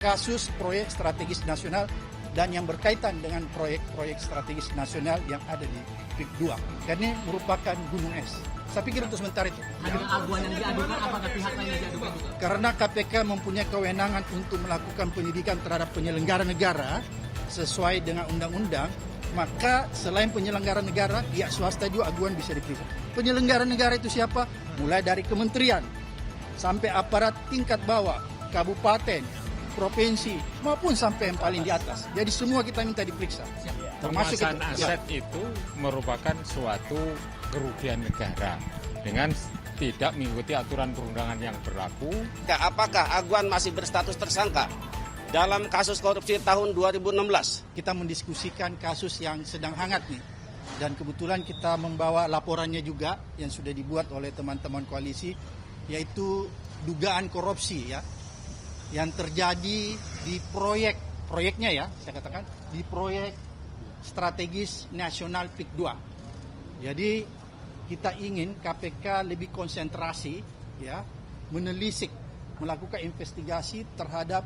kasus proyek strategis nasional dan yang berkaitan dengan proyek-proyek strategis nasional yang ada di PIK 2. Karena ini merupakan gunung es. Saya pikir untuk sementara itu. Ada aduan yang diadukan, apakah pihak lain yang diadukan juga? Karena KPK mempunyai kewenangan untuk melakukan penyidikan terhadap penyelenggara negara sesuai dengan undang-undang, maka selain penyelenggara negara, pihak swasta juga aduan bisa diperiksa. Penyelenggara negara itu siapa? Mulai dari kementerian sampai aparat tingkat bawah, kabupaten, provinsi, maupun sampai yang paling di atas. Jadi semua kita minta diperiksa. Penguasaan aset itu merupakan suatu kerugian negara dengan tidak mengikuti aturan perundangan yang berlaku. Apakah Aguan masih berstatus tersangka dalam kasus korupsi tahun 2016? Kita mendiskusikan kasus yang sedang hangat nih. Dan kebetulan kita membawa laporannya juga yang sudah dibuat oleh teman-teman koalisi, yaitu dugaan korupsi ya, yang terjadi di proyeknya ya, saya katakan, di proyek strategis nasional PIK 2. Jadi kita ingin KPK lebih konsentrasi ya, menelisik, melakukan investigasi terhadap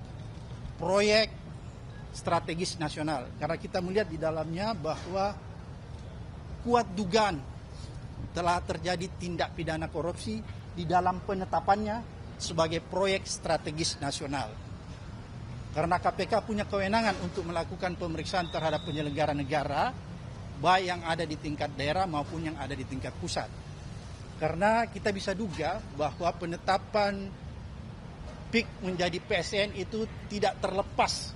proyek strategis nasional. Karena kita melihat di dalamnya bahwa kuat dugaan telah terjadi tindak pidana korupsi di dalam penetapannya sebagai proyek strategis nasional. Karena KPK punya kewenangan untuk melakukan pemeriksaan terhadap penyelenggara negara, baik yang ada di tingkat daerah maupun yang ada di tingkat pusat. Karena kita bisa duga bahwa penetapan PIK menjadi PSN itu tidak terlepas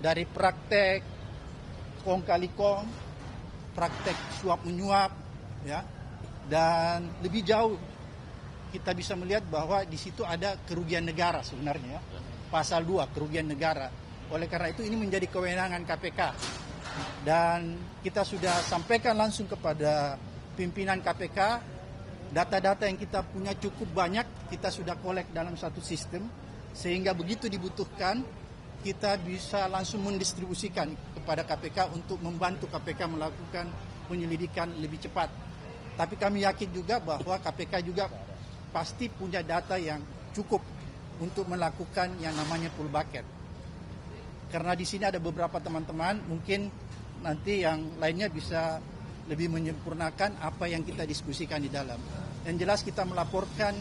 dari praktek kong kali kong, praktek suap menyuap, ya, dan lebih jauh kita bisa melihat bahwa di situ ada kerugian negara sebenarnya, pasal 2 kerugian negara. Oleh karena itu ini menjadi kewenangan KPK dan kita sudah sampaikan langsung kepada pimpinan KPK. Data-data yang kita punya cukup banyak, kita sudah kolek dalam satu sistem sehingga begitu dibutuhkan kita bisa langsung mendistribusikan kepada KPK untuk membantu KPK melakukan penyelidikan lebih cepat. Tapi kami yakin juga bahwa KPK juga pasti punya data yang cukup untuk melakukan yang namanya full bucket. Karena di sini ada beberapa teman-teman, mungkin nanti yang lainnya bisa lebih menyempurnakan apa yang kita diskusikan di dalam. Yang jelas kita melaporkan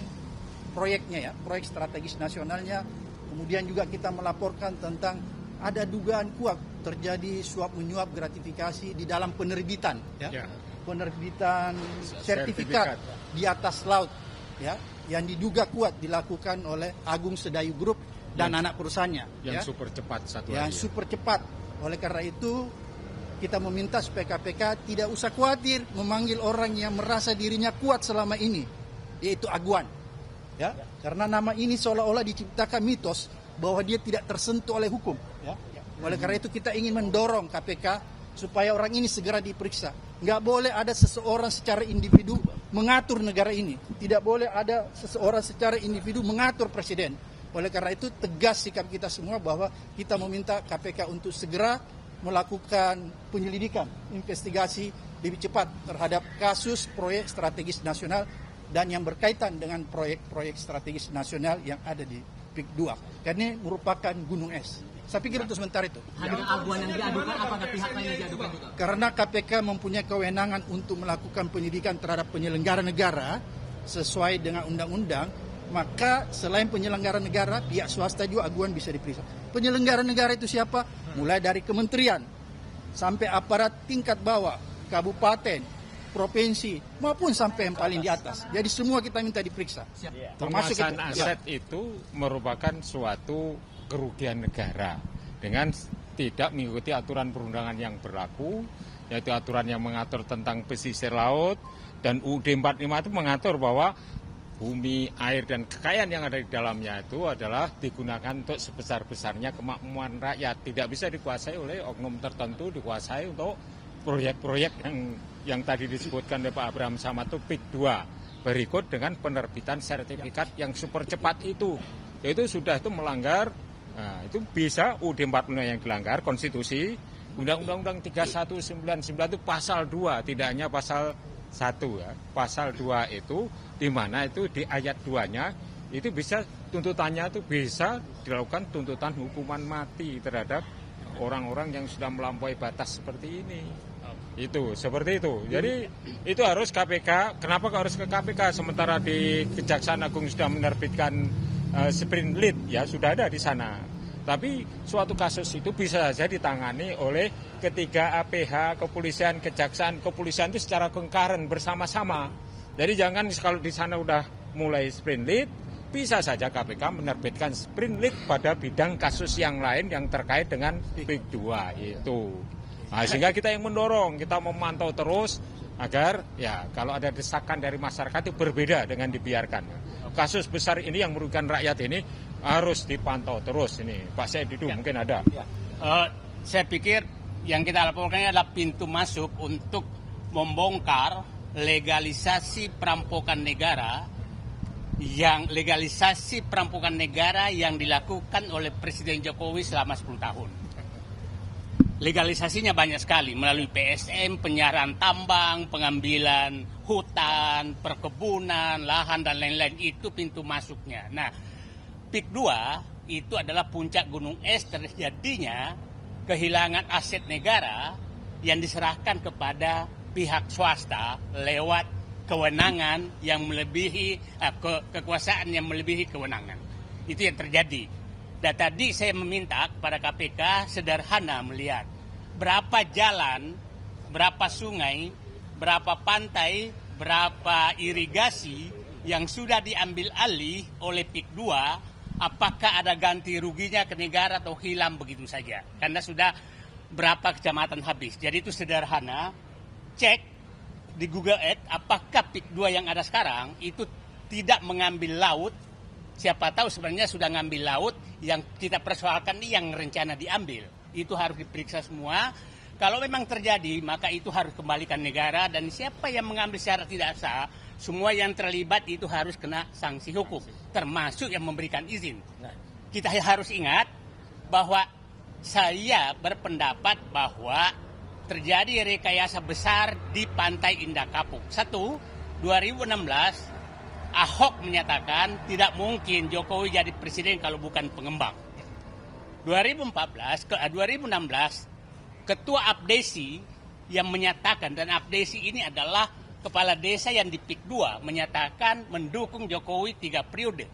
proyeknya ya, proyek strategis nasionalnya. Kemudian juga kita melaporkan tentang ada dugaan kuat terjadi suap menyuap gratifikasi di dalam penerbitan ya. Penerbitan sertifikat di atas laut ya, yang diduga kuat dilakukan oleh Agung Sedayu Group dan anak perusahaannya. Yang ya, super cepat satu yang lagi. super cepat. Oleh karena itu kita meminta supaya KPK tidak usah khawatir memanggil orang yang merasa dirinya kuat selama ini, yaitu Aguan. Ya, karena nama ini seolah-olah diciptakan mitos bahwa dia tidak tersentuh oleh hukum. Ya. Oleh karena itu kita ingin mendorong KPK supaya orang ini segera diperiksa. Nggak boleh ada seseorang secara individu mengatur negara ini. Tidak boleh ada seseorang secara individu mengatur presiden. Oleh karena itu tegas sikap kita semua bahwa kita meminta KPK untuk segera melakukan penyelidikan, investigasi lebih cepat terhadap kasus proyek strategis nasional dan yang berkaitan dengan proyek-proyek strategis nasional yang ada di PIK 2. Karena ini merupakan gunung es. Saya pikir untuk sementara itu. Ada aduan yang diadukan, apakah pihak lain yang diadukan juga? Karena KPK mempunyai kewenangan untuk melakukan penyidikan terhadap penyelenggara negara sesuai dengan undang-undang, maka selain penyelenggara negara, pihak swasta juga aduan bisa diperiksa. Penyelenggara negara itu siapa? Mulai dari kementerian sampai aparat tingkat bawah, kabupaten, provinsi, maupun sampai yang paling di atas. Jadi semua kita minta diperiksa. Penguasaan aset itu merupakan suatu kerugian negara dengan tidak mengikuti aturan perundangan yang berlaku, yaitu aturan yang mengatur tentang pesisir laut, dan UUD 45 itu mengatur bahwa bumi, air, dan kekayaan yang ada di dalamnya itu adalah digunakan untuk sebesar-besarnya kemakmuran rakyat. Tidak bisa dikuasai oleh oknum tertentu, dikuasai untuk proyek-proyek yang tadi disebutkan oleh Pak Abraham Samad itu PIK 2. Berikut dengan penerbitan sertifikat yang super cepat itu sudah itu melanggar, nah, itu bisa UUD 45 yang dilanggar, konstitusi, Undang-Undang 3199 itu pasal 2, tidak hanya pasal 1 ya. Pasal 2 itu di mana itu di ayat 2-nya itu bisa tuntutannya itu bisa dilakukan tuntutan hukuman mati terhadap orang-orang yang sudah melampaui batas seperti ini. Itu seperti itu. Jadi itu harus KPK. Kenapa harus ke KPK sementara di Kejaksaan Agung sudah menerbitkan sprint lead, ya sudah ada di sana. Tapi suatu kasus itu bisa saja ditangani oleh ketiga APH, kepolisian, kejaksaan. Kepolisian itu secara concurrent bersama-sama. Jadi jangan kalau di sana udah mulai sprint lead, bisa saja KPK menerbitkan sprint lead pada bidang kasus yang lain yang terkait dengan PIK 2 itu. Nah, sehingga kita yang mendorong, kita memantau terus agar ya kalau ada desakan dari masyarakat itu berbeda dengan dibiarkan. Kasus besar ini yang merugikan rakyat ini harus dipantau terus ini. Pak Saididu mungkin ada. Saya pikir yang kita laporkan ini adalah pintu masuk untuk membongkar legalisasi perampokan negara yang dilakukan oleh Presiden Jokowi selama 10 tahun. Legalisasinya banyak sekali melalui PSM, penyiaran tambang, pengambilan hutan, perkebunan, lahan dan lain-lain, itu pintu masuknya. Nah, PIK 2 itu adalah puncak gunung es terjadinya kehilangan aset negara yang diserahkan kepada pihak swasta lewat kewenangan yang melebihi kekuasaan yang melebihi kewenangan. Itu yang terjadi. Dan tadi saya meminta kepada KPK sederhana melihat berapa jalan, berapa sungai, berapa pantai, berapa irigasi yang sudah diambil alih oleh PIK 2, apakah ada ganti ruginya ke negara atau hilang begitu saja. Karena sudah berapa kecamatan habis. Jadi itu sederhana. Cek di Google Earth apakah PIK 2 yang ada sekarang itu tidak mengambil laut. Siapa tahu sebenarnya sudah ngambil laut, yang kita persoalkan ini yang rencana diambil. Itu harus diperiksa semua. Kalau memang terjadi, maka itu harus kembalikan negara, dan siapa yang mengambil secara tidak sah, semua yang terlibat itu harus kena sanksi hukum, termasuk yang memberikan izin. Kita harus ingat bahwa saya berpendapat bahwa terjadi rekayasa besar di Pantai Indah Kapuk. 2016 Ahok menyatakan tidak mungkin Jokowi jadi presiden kalau bukan pengembang. 2016 Ketua Abdesi yang menyatakan, dan Abdesi ini adalah kepala desa yang di PIK 2, menyatakan mendukung Jokowi 3 periode.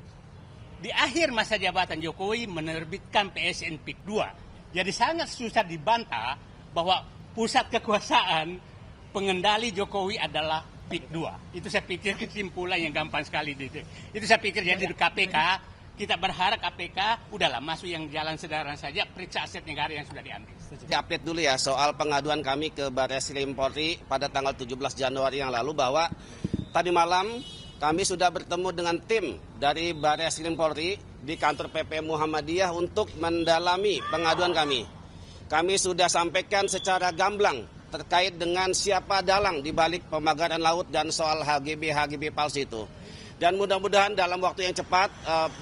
Di akhir masa jabatan Jokowi menerbitkan PSN PIK 2. Jadi sangat susah dibantah bahwa pusat kekuasaan pengendali Jokowi adalah PIK 2. Itu saya pikir kesimpulan yang gampang sekali. Itu saya pikir jadi di KPK, kita berharap KPK udahlah masuk yang jalan sederhana saja, periksa aset negara yang sudah diambil. Update dulu ya soal pengaduan kami ke Barreskrim Polri pada tanggal 17 Januari yang lalu, bahwa tadi malam kami sudah bertemu dengan tim dari Barreskrim Polri di kantor PP Muhammadiyah untuk mendalami pengaduan kami. Kami sudah sampaikan secara gamblang terkait dengan siapa dalang di balik pemagaran laut dan soal HGB palsu itu. Dan mudah-mudahan dalam waktu yang cepat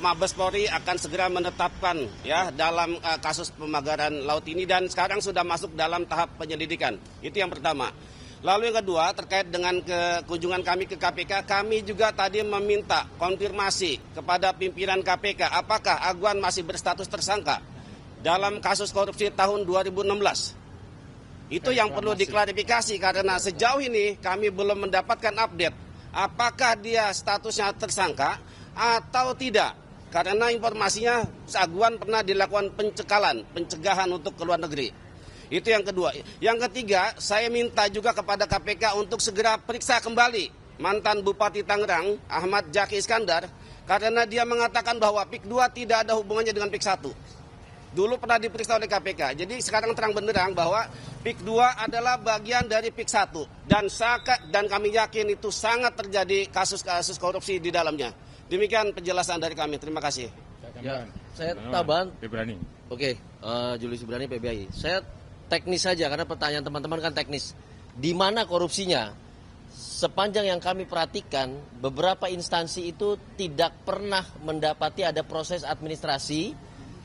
Mabes Polri akan segera menetapkan ya dalam kasus pemagaran laut ini, dan sekarang sudah masuk dalam tahap penyelidikan. Itu yang pertama. Lalu yang kedua, terkait dengan kunjungan kami ke KPK, kami juga tadi meminta konfirmasi kepada pimpinan KPK apakah Agwan masih berstatus tersangka dalam kasus korupsi tahun 2016. Itu yang perlu diklarifikasi, karena sejauh ini kami belum mendapatkan update apakah dia statusnya tersangka atau tidak. Karena informasinya Agwan pernah dilakukan pencegahan untuk ke luar negeri. Itu yang kedua. Yang ketiga, saya minta juga kepada KPK untuk segera periksa kembali mantan Bupati Tangerang, Ahmad Zaki Iskandar, karena dia mengatakan bahwa PIK 2 tidak ada hubungannya dengan PIK 1. Dulu pernah diperiksa oleh KPK. Jadi sekarang terang benderang bahwa PIK 2 adalah bagian dari PIK 1. Dan kami yakin itu sangat terjadi kasus-kasus korupsi di dalamnya. Demikian penjelasan dari kami. Terima kasih. Ya, saya tambahan. Oke, Julius Ibrani PBI. Saya teknis saja karena pertanyaan teman-teman kan teknis. Di mana korupsinya? Sepanjang yang kami perhatikan, beberapa instansi itu tidak pernah mendapati ada proses administrasi,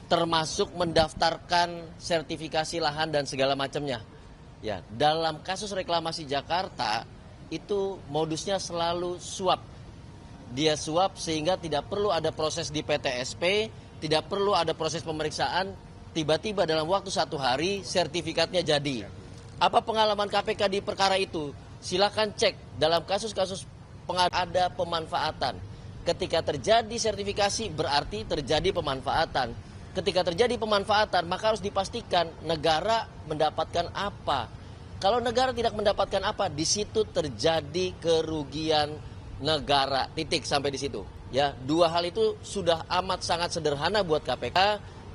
termasuk mendaftarkan sertifikasi lahan dan segala macamnya. Ya, dalam kasus reklamasi Jakarta itu modusnya selalu suap. dia suap sehingga tidak perlu ada proses di PTSP, tidak perlu ada proses pemeriksaan, tiba-tiba dalam waktu 1 hari sertifikatnya jadi. Apa pengalaman KPK di perkara itu? Silakan cek dalam kasus-kasus ada pemanfaatan. Ketika terjadi sertifikasi berarti terjadi pemanfaatan. Ketika terjadi pemanfaatan maka harus dipastikan negara mendapatkan apa. Kalau negara tidak mendapatkan apa, di situ terjadi kerugian negara. Titik sampai di situ. Ya, 2 hal itu sudah amat sangat sederhana buat KPK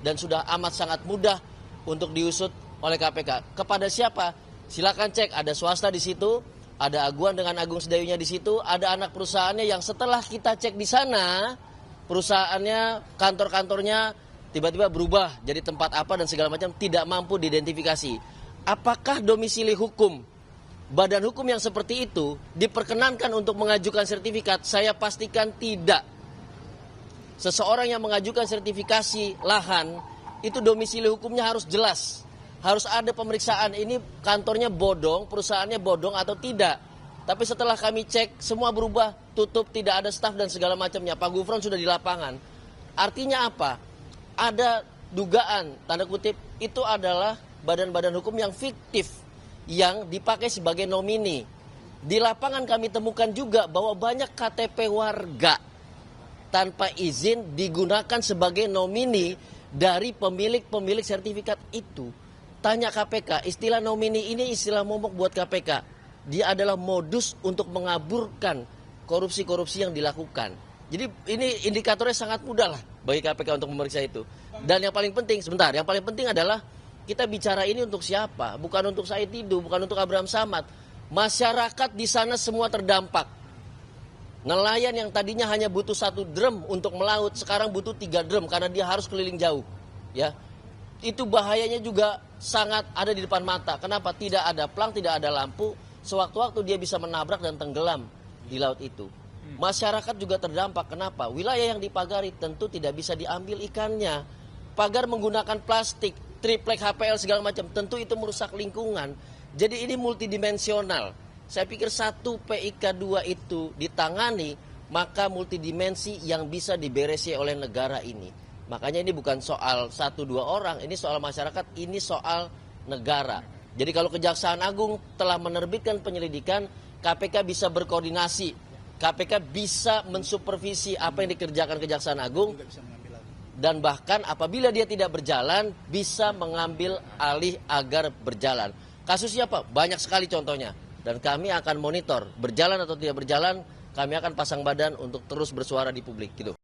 dan sudah amat sangat mudah untuk diusut oleh KPK. Kepada siapa? Silakan cek, ada swasta di situ, ada Aguan dengan Agung Sedayunya di situ, ada anak perusahaannya yang setelah kita cek di sana, perusahaannya, kantor-kantornya tiba-tiba berubah jadi tempat apa dan segala macam, tidak mampu diidentifikasi. Apakah domisili hukum badan hukum yang seperti itu diperkenankan untuk mengajukan sertifikat? Saya pastikan tidak. Seseorang yang mengajukan sertifikasi lahan itu domisili hukumnya harus jelas. Harus ada pemeriksaan ini kantornya bodong, perusahaannya bodong atau tidak. Tapi setelah kami cek semua berubah, tutup, tidak ada staf dan segala macamnya. Pak Gufron sudah di lapangan. Artinya apa? Ada dugaan, tanda kutip, itu adalah badan-badan hukum yang fiktif yang dipakai sebagai nomini. Di lapangan kami temukan juga bahwa banyak KTP warga tanpa izin digunakan sebagai nomini dari pemilik-pemilik sertifikat itu. Tanya KPK, istilah nomini ini istilah momok buat KPK. Dia adalah modus untuk mengaburkan korupsi-korupsi yang dilakukan. Jadi ini indikatornya sangat mudah lah bagi KPK untuk memeriksa itu. Dan yang paling penting, yang paling penting adalah kita bicara ini untuk siapa? Bukan untuk Said Didu, bukan untuk Abraham Samad. Masyarakat di sana semua terdampak. Nelayan yang tadinya hanya butuh 1 drum untuk melaut, sekarang butuh 3 drum karena dia harus keliling jauh. Ya, itu bahayanya juga sangat ada di depan mata. Kenapa? Tidak ada plang, tidak ada lampu. Sewaktu-waktu dia bisa menabrak dan tenggelam di laut itu. Masyarakat juga terdampak. Kenapa? Wilayah yang dipagari tentu tidak bisa diambil ikannya. Pagar menggunakan plastik, triplek HPL segala macam, tentu itu merusak lingkungan. Jadi ini multidimensional. Saya pikir 1 PIK 2 itu ditangani, maka multidimensi yang bisa diberesi oleh negara ini. Makanya ini bukan soal 1-2 orang, ini soal masyarakat, ini soal negara. Jadi kalau Kejaksaan Agung telah menerbitkan penyelidikan, KPK bisa berkoordinasi, KPK bisa mensupervisi apa yang dikerjakan Kejaksaan Agung. Dan bahkan apabila dia tidak berjalan, bisa mengambil alih agar berjalan. Kasusnya apa? Banyak sekali contohnya. Dan kami akan monitor, berjalan atau tidak berjalan, kami akan pasang badan untuk terus bersuara di publik. Gitu.